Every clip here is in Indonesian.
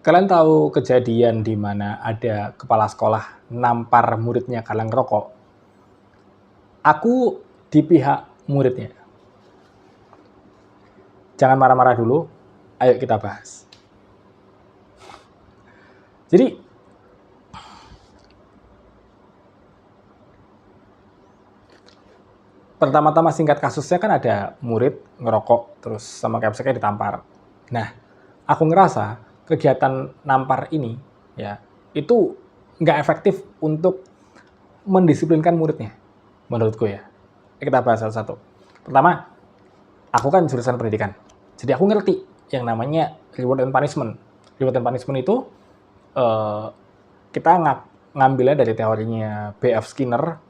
Kalian tahu kejadian di mana ada kepala sekolah nampar muridnya karena ngerokok? Aku di pihak muridnya. Jangan marah-marah dulu, ayo kita bahas. Jadi, pertama-tama singkat kasusnya kan ada murid ngerokok, terus sama capseknya ditampar. Nah, aku ngerasa kegiatan nampar ini, ya, itu nggak efektif untuk mendisiplinkan muridnya, menurutku ya. Kita bahas satu-satu. Pertama, aku kan jurusan pendidikan. Jadi aku ngerti yang namanya reward and punishment. Reward and punishment itu uh, kita ngambilnya dari teorinya B.F. Skinner.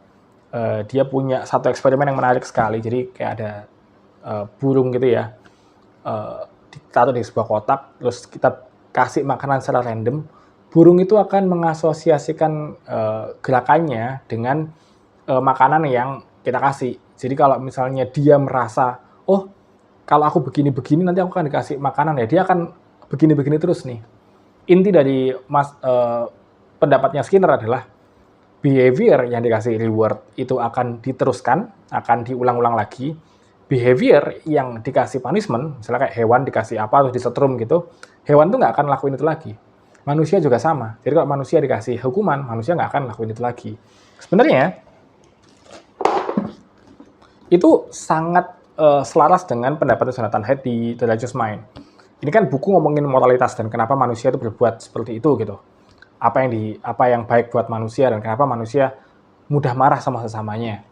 Dia punya satu eksperimen yang menarik sekali. Jadi kayak ada burung gitu ya, ditaruh di sebuah kotak, terus kita kasih makanan secara random. Burung itu akan mengasosiasikan gerakannya dengan makanan yang kita kasih. Jadi kalau misalnya dia merasa, oh kalau aku begini-begini nanti aku akan dikasih makanan ya, dia akan begini-begini terus nih. Inti dari pendapatnya Skinner adalah behavior yang dikasih reward itu akan diteruskan, akan diulang-ulang lagi. Behavior yang dikasih punishment, misalnya kayak hewan dikasih apa terus disetrum gitu, hewan tuh nggak akan lakuin itu lagi. Manusia juga sama. Jadi kalau manusia dikasih hukuman, manusia nggak akan lakuin itu lagi. Sebenarnya itu sangat selaras dengan pendapat Jonathan Haidt di The Righteous Mind. Ini kan buku ngomongin moralitas dan kenapa manusia itu berbuat seperti itu gitu. Apa yang baik buat manusia dan kenapa manusia mudah marah sama sesamanya.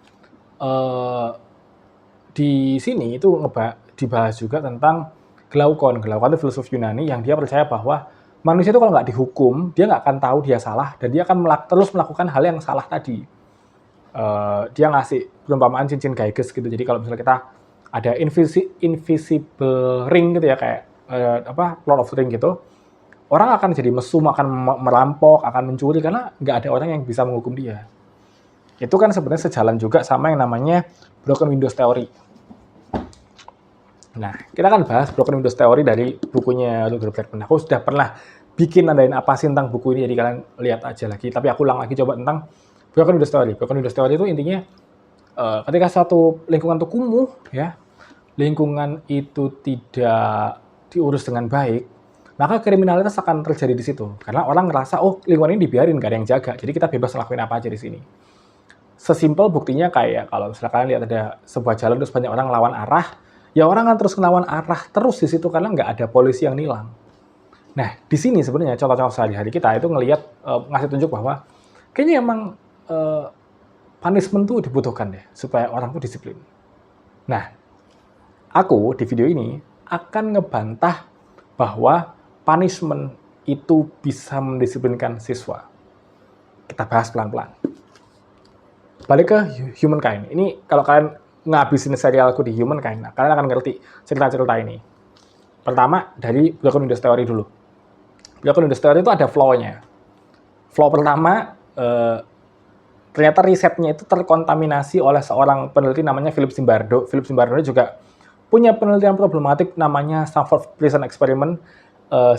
Di sini itu dibahas juga tentang Glaukon. Glaukon itu filsuf Yunani yang dia percaya bahwa manusia itu kalau nggak dihukum, dia nggak akan tahu dia salah dan dia akan terus melakukan hal yang salah tadi. Dia ngasih perumpamaan cincin Geiges gitu. Jadi kalau misalnya kita ada invisible ring gitu ya, kayak Lord of the Ring gitu, orang akan jadi mesum, akan merampok, akan mencuri karena nggak ada orang yang bisa menghukum dia. Itu kan sebenarnya sejalan juga sama yang namanya Broken Windows Theory. Nah, kita akan bahas Broken Windows Theory dari bukunya Rutger Bregman. Aku sudah pernah bikin nandain apa sih tentang buku ini, jadi kalian lihat aja lagi. Tapi aku ulang lagi coba tentang Broken Windows Theory. Broken Windows Theory itu intinya ketika suatu lingkungan itu kumuh, ya, lingkungan itu tidak diurus dengan baik, maka kriminalitas akan terjadi di situ. Karena orang ngerasa, oh lingkungan ini dibiarin, gak ada yang jaga, jadi kita bebas lakuin apa aja di sini. Sesimpel buktinya kayak kalau misalnya kalian lihat ada sebuah jalan terus banyak orang lawan arah, ya orang kan terus ngelawan arah terus di situ karena nggak ada polisi yang nilang. Nah, di sini sebenarnya contoh-contoh sehari-hari kita itu ngelihat ngasih tunjuk bahwa kayaknya emang punishment tuh dibutuhkan deh supaya orang tuh disiplin. Nah, aku di video ini akan ngebantah bahwa punishment itu bisa mendisiplinkan siswa. Kita bahas pelan-pelan. Balik ke Humankind. Ini kalau kalian ngabisin serialku di Humankind, nah, kalian akan ngerti cerita-cerita ini. Pertama, dari Broken Windows Theory dulu. Broken Windows Theory itu ada flow-nya. Flow pertama, ternyata risetnya itu terkontaminasi oleh seorang peneliti namanya Philip Zimbardo. Philip Zimbardo juga punya penelitian problematik namanya Stanford Prison Experiment.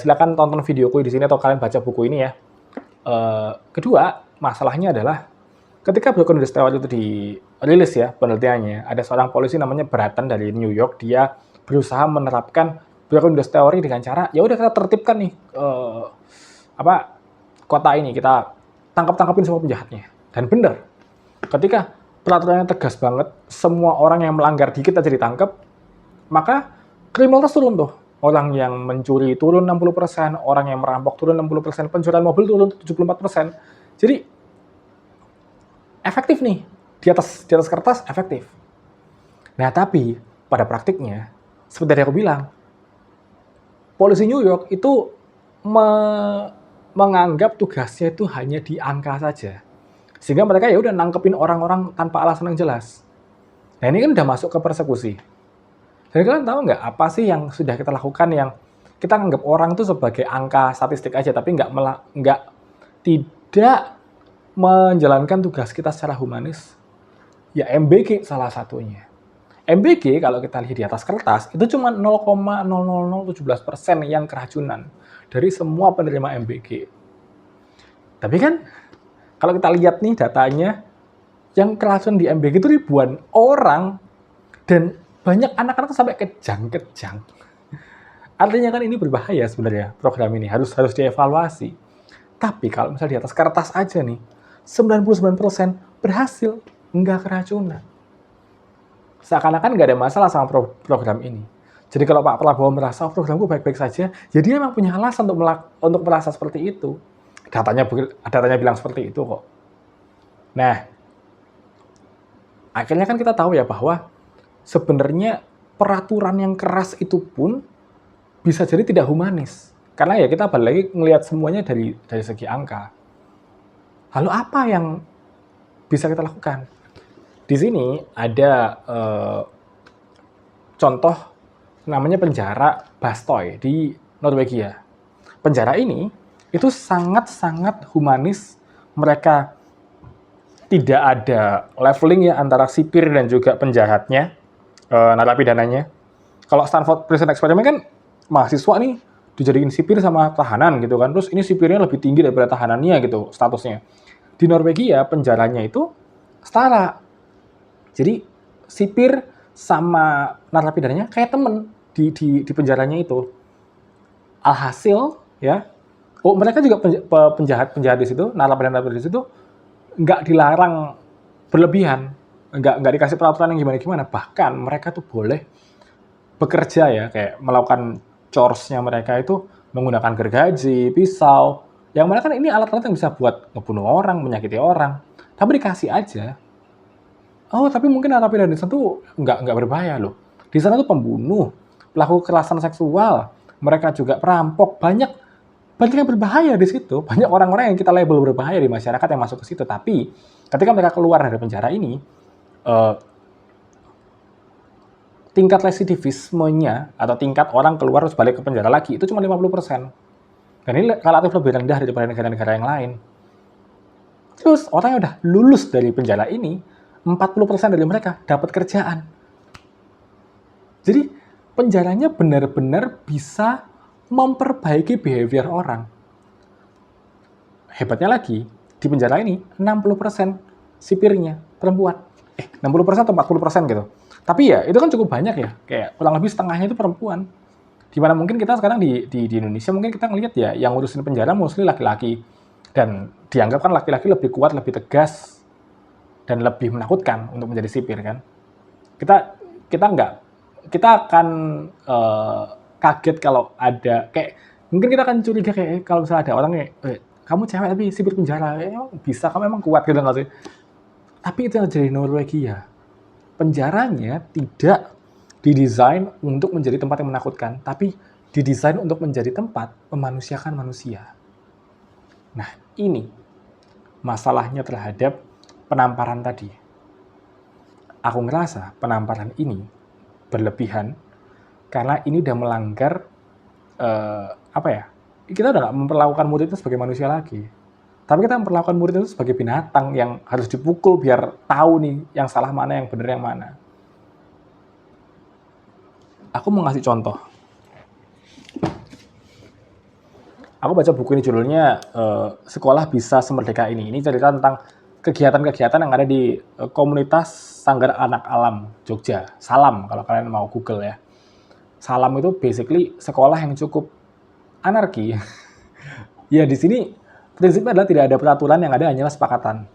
Silakan tonton videoku di sini atau kalian baca buku ini ya. Kedua, masalahnya adalah ketika Broken Windows Theory itu dirilis ya penelitiannya, ada seorang polisi namanya Bratton dari New York, dia berusaha menerapkan Broken Windows Theory dengan cara, ya udah kita tertibkan nih kota ini, kita tangkapin semua penjahatnya. Dan benar, ketika peraturannya tegas banget, semua orang yang melanggar dikit aja ditangkap, maka kriminalitas turun tuh. Orang yang mencuri turun 60%, orang yang merampok turun 60%, pencurian mobil turun 74%. Jadi efektif nih, di atas kertas efektif. Nah tapi pada praktiknya, seperti yang aku bilang, polisi New York itu menganggap tugasnya itu hanya di angka saja, sehingga mereka ya udah nangkepin orang-orang tanpa alasan yang jelas. Nah ini kan udah masuk ke persekusi. Jadi kalian tahu nggak apa sih yang sudah kita lakukan yang kita anggap orang itu sebagai angka statistik aja, tapi tidak menjalankan tugas kita secara humanis? Ya MBG salah satunya. MBG kalau kita lihat di atas kertas itu cuma 0,00017% yang keracunan. dari semua penerima MBG. Tapi kan kalau kita lihat nih datanya, yang keracunan di MBG itu ribuan orang dan banyak anak-anak sampai kejang-kejang. Artinya kan ini berbahaya sebenarnya program ini, harus dievaluasi. Tapi kalau misalnya di atas kertas aja nih, 99% berhasil, nggak keracunan. Seakan-akan nggak ada masalah sama program ini. Jadi kalau Pak Prabowo merasa programku baik-baik saja, ya dia memang punya alasan untuk merasa seperti itu. Datanya bilang seperti itu kok. Nah, akhirnya kan kita tahu ya bahwa sebenarnya peraturan yang keras itu pun bisa jadi tidak humanis. Karena ya kita balik lagi ngelihat semuanya dari segi angka. Lalu apa yang bisa kita lakukan? Di sini ada contoh namanya penjara Bastoy di Norwegia. Penjara ini itu sangat-sangat humanis. Mereka tidak ada leveling ya antara sipir dan juga penjahatnya, narapidananya. Kalau Stanford Prison Experiment kan mahasiswa nih dijadiin sipir sama tahanan gitu kan. Terus ini sipirnya lebih tinggi daripada tahanannya gitu statusnya. Di Norwegia penjaranya itu setara. Jadi sipir sama narapidananya kayak temen di penjaranya itu. Alhasil ya, mereka juga penjahat di situ, narapidan di situ nggak dilarang berlebihan, nggak dikasih peraturan yang gimana-gimana. Bahkan mereka tuh boleh bekerja ya, kayak melakukan chores-nya mereka itu menggunakan gergaji, pisau, yang mana kan ini alat-alat yang bisa buat ngebunuh orang, menyakiti orang, tapi dikasih aja. Oh, tapi mungkin narapidan di sana tuh nggak berbahaya loh. Di sana tuh pembunuh, pelaku kekerasan seksual, mereka juga perampok, banyak yang berbahaya di situ. Banyak orang-orang yang kita label berbahaya di masyarakat yang masuk ke situ. Tapi ketika mereka keluar dari penjara ini, tingkat residivismenya atau tingkat orang keluar terus balik ke penjara lagi itu cuma 50%. Dan ini relatif lebih rendah daripada negara-negara yang lain. Terus orang yang udah lulus dari penjara ini, 40% dari mereka dapat kerjaan. Jadi penjaranya benar-benar bisa memperbaiki behavior orang. Hebatnya lagi, di penjara ini 60% sipirnya perempuan. 60% atau 40% gitu. Tapi ya, itu kan cukup banyak ya. Kayak kurang lebih setengahnya itu perempuan. Dimana mungkin kita sekarang di Indonesia, mungkin kita ngelihat ya, yang ngurusin penjara mostly laki-laki. Dan dianggap kan laki-laki lebih kuat, lebih tegas, dan lebih menakutkan untuk menjadi sipir kan. Kita akan kaget kalau ada, kayak, mungkin kita akan curiga kayak, kalau misalnya ada orang kayak, kamu cewek tapi sipir penjara, bisa, kamu emang kuat gitu nggak sih? Tapi itu yang jadi Norwegia. Penjaranya tidak didesain untuk menjadi tempat yang menakutkan, tapi didesain untuk menjadi tempat memanusiakan manusia. Nah, ini masalahnya terhadap penamparan tadi. Aku ngerasa penamparan ini berlebihan karena ini udah melanggar kita udah nggak memperlakukan murid itu sebagai manusia lagi. Tapi kita memperlakukan murid itu sebagai binatang yang harus dipukul biar tahu nih yang salah mana, yang benar yang mana. Aku mau ngasih contoh. Aku baca buku ini judulnya Sekolah Bisa Semerdeka Ini. Ini cerita tentang kegiatan-kegiatan yang ada di komunitas Sanggar Anak Alam Jogja. Salam kalau kalian mau Google ya. Salam itu basically sekolah yang cukup anarki. Ya di sini prinsipnya adalah tidak ada peraturan, yang ada hanyalah sepakatan.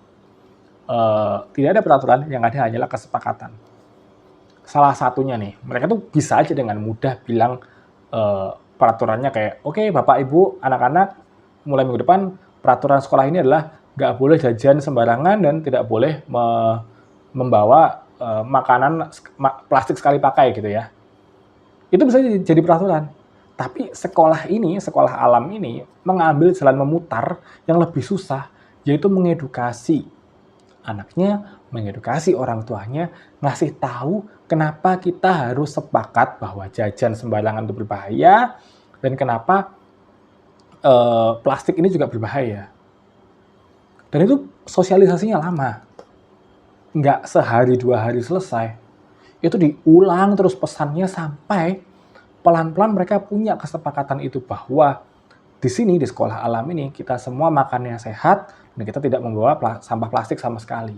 Tidak ada peraturan, yang ada hanyalah kesepakatan. Salah satunya nih, mereka tuh bisa aja dengan mudah bilang peraturannya kayak, oke, Bapak Ibu, anak-anak, mulai minggu depan peraturan sekolah ini adalah nggak boleh jajan sembarangan dan tidak boleh membawa makanan plastik sekali pakai gitu ya. Itu bisa jadi peraturan. Tapi sekolah alam ini mengambil jalan memutar yang lebih susah, yaitu mengedukasi anaknya, mengedukasi orang tuanya, ngasih tahu kenapa kita harus sepakat bahwa jajan sembarangan itu berbahaya, dan kenapa plastik ini juga berbahaya. Dan itu sosialisasinya lama. Nggak sehari, 2 hari selesai. Itu diulang terus pesannya sampai pelan-pelan mereka punya kesepakatan itu bahwa Di sini, di sekolah alam ini, kita semua makannya sehat, dan kita tidak membawa sampah plastik sama sekali.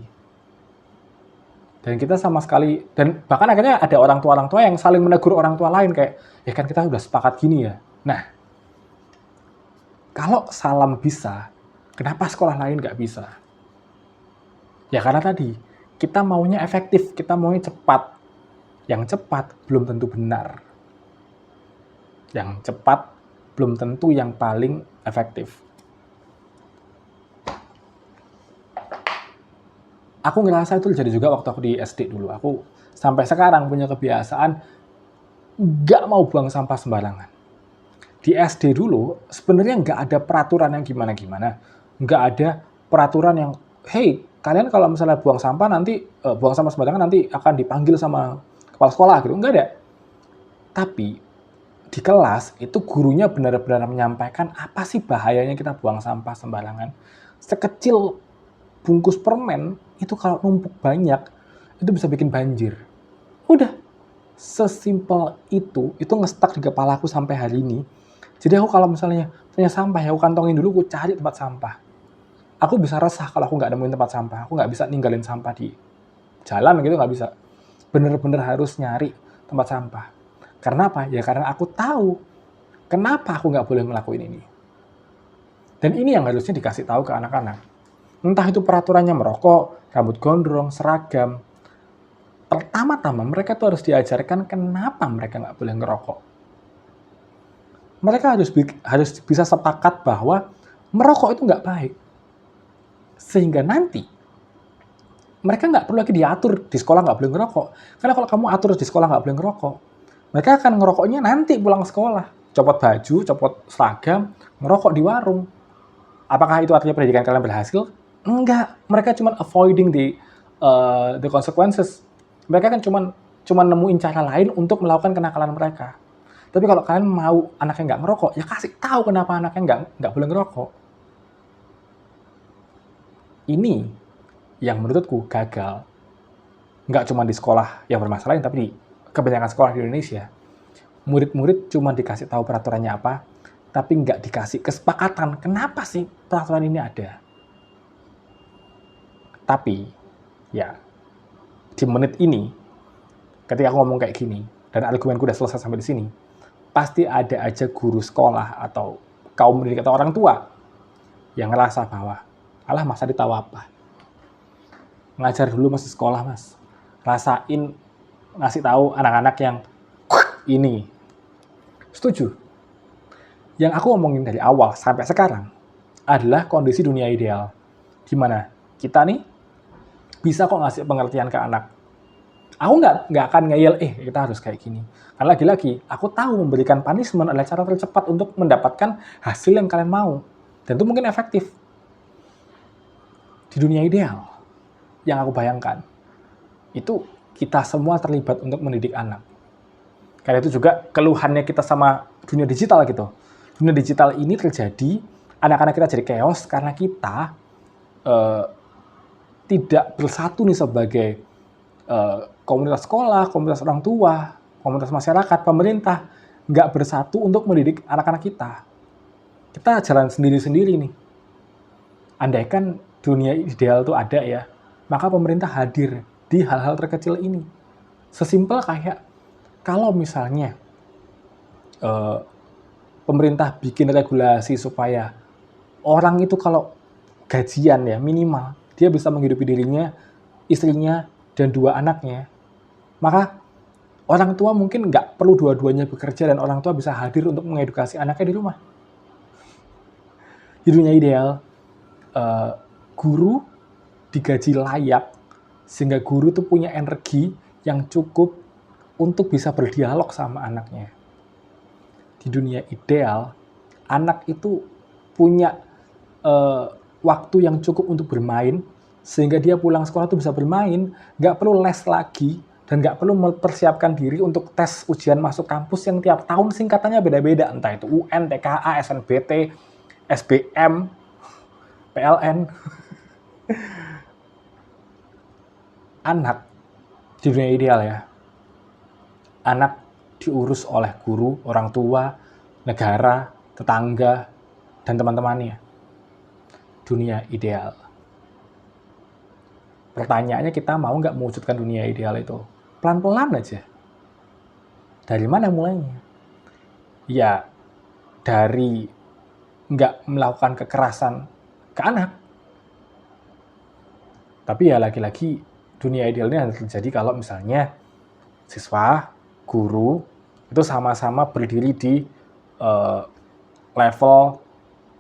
Dan kita sama sekali, dan bahkan akhirnya ada orang tua yang saling menegur orang tua lain, kayak, ya kan kita udah sepakat gini ya. Nah, kalau salam bisa, kenapa sekolah lain nggak bisa? Ya karena tadi, kita maunya efektif, kita maunya cepat. Yang cepat belum tentu benar. Yang cepat belum tentu yang paling efektif. Aku ngerasa itu terjadi juga waktu aku di SD dulu. Aku sampai sekarang punya kebiasaan nggak mau buang sampah sembarangan. Di SD dulu, sebenarnya nggak ada peraturan yang gimana-gimana. Nggak ada peraturan yang, hey, kalian kalau misalnya buang sampah nanti, buang sampah sembarangan nanti akan dipanggil sama kepala sekolah gitu. Nggak ada. Tapi, di kelas, itu gurunya benar-benar menyampaikan apa sih bahayanya kita buang sampah sembarangan. Sekecil bungkus permen, itu kalau numpuk banyak, itu bisa bikin banjir. Udah, sesimpel itu ngestak di kepala aku sampai hari ini. Jadi aku kalau misalnya punya sampah, ya aku kantongin dulu, aku cari tempat sampah. Aku bisa resah kalau aku nggak nemuin tempat sampah. Aku nggak bisa ninggalin sampah di jalan gitu, nggak bisa. Bener-bener harus nyari tempat sampah. Karena apa? Ya karena aku tahu kenapa aku nggak boleh ngelakuin ini. Dan ini yang harusnya dikasih tahu ke anak-anak. Entah itu peraturannya merokok, rambut gondrong, seragam. Pertama-tama mereka tuh harus diajarkan kenapa mereka nggak boleh ngerokok. Mereka harus bisa sepakat bahwa merokok itu nggak baik. Sehingga nanti mereka nggak perlu lagi diatur di sekolah nggak boleh ngerokok. Karena kalau kamu atur di sekolah nggak boleh ngerokok, mereka akan ngerokoknya nanti pulang sekolah. Copot baju, copot seragam, ngerokok di warung. Apakah itu artinya pendidikan kalian berhasil? Enggak. Mereka cuma avoiding the consequences. Mereka kan cuma nemuin cara lain untuk melakukan kenakalan mereka. Tapi kalau kalian mau anaknya nggak ngerokok, ya kasih tahu kenapa anaknya nggak boleh ngerokok. Ini yang menurutku gagal. Nggak cuma di sekolah yang bermasalah, tapi di kebanyakan sekolah di Indonesia. Murid-murid cuma dikasih tahu peraturannya apa, tapi nggak dikasih kesepakatan kenapa sih peraturan ini ada. Tapi, ya, di menit ini, ketika aku ngomong kayak gini, dan argumenku udah selesai sampai di sini, pasti ada aja guru sekolah atau kaum pendidik atau orang tua yang ngerasa bahwa, alah masa ditahu apa? Ngajar dulu masih sekolah, mas. Rasain ngasih tahu anak-anak yang ini. Setuju? Yang aku ngomongin dari awal sampai sekarang adalah kondisi dunia ideal. Gimana? Kita nih bisa kok ngasih pengertian ke anak. Aku nggak akan ngeyel, kita harus kayak gini. Karena lagi-lagi, aku tahu memberikan punishment adalah cara tercepat untuk mendapatkan hasil yang kalian mau. Dan itu mungkin efektif. Di dunia ideal, yang aku bayangkan, itu kita semua terlibat untuk mendidik anak. Karena itu juga keluhannya kita sama dunia digital gitu. Dunia digital ini terjadi, anak-anak kita jadi chaos karena kita tidak bersatu nih sebagai komunitas sekolah, komunitas orang tua, komunitas masyarakat, pemerintah, nggak bersatu untuk mendidik anak-anak kita. Kita jalan sendiri-sendiri nih. Andaikan dunia ideal itu ada ya, maka pemerintah hadir di hal-hal terkecil ini. Sesimpel kayak, kalau misalnya pemerintah bikin regulasi supaya orang itu kalau gajian ya minimal, dia bisa menghidupi dirinya, istrinya, dan 2 anaknya, maka orang tua mungkin nggak perlu dua-duanya bekerja dan orang tua bisa hadir untuk mengedukasi anaknya di rumah. Di dunia ideal, guru digaji layak, sehingga guru itu punya energi yang cukup untuk bisa berdialog sama anaknya. Di dunia ideal, anak itu punya waktu yang cukup untuk bermain, sehingga dia pulang sekolah tuh bisa bermain, nggak perlu les lagi, dan nggak perlu mempersiapkan diri untuk tes ujian masuk kampus yang tiap tahun singkatannya beda-beda, entah itu UN, TKA, SNBT, SBM, PLN. Anak di dunia ideal ya, anak diurus oleh guru, orang tua, negara, tetangga, dan teman-temannya. Dunia ideal. Pertanyaannya, kita mau nggak mewujudkan dunia ideal itu? Pelan-pelan aja. Dari mana mulainya? Ya, dari nggak melakukan kekerasan ke anak. Tapi ya lagi-lagi dunia ideal ini hanya terjadi kalau misalnya siswa, guru, itu sama-sama berdiri di level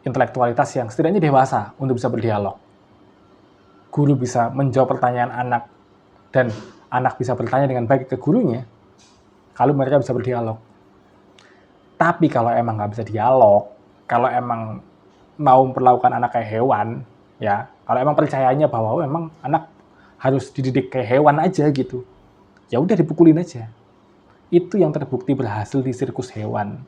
intelektualitas yang setidaknya dewasa untuk bisa berdialog. Guru bisa menjawab pertanyaan anak, dan anak bisa bertanya dengan baik ke gurunya, kalau mereka bisa berdialog. Tapi kalau emang nggak bisa dialog, kalau emang mau memperlakukan anak kayak hewan, ya, kalau emang percayanya bahwa emang anak harus dididik kayak hewan aja gitu, ya udah dipukulin aja. Itu yang terbukti berhasil di sirkus hewan.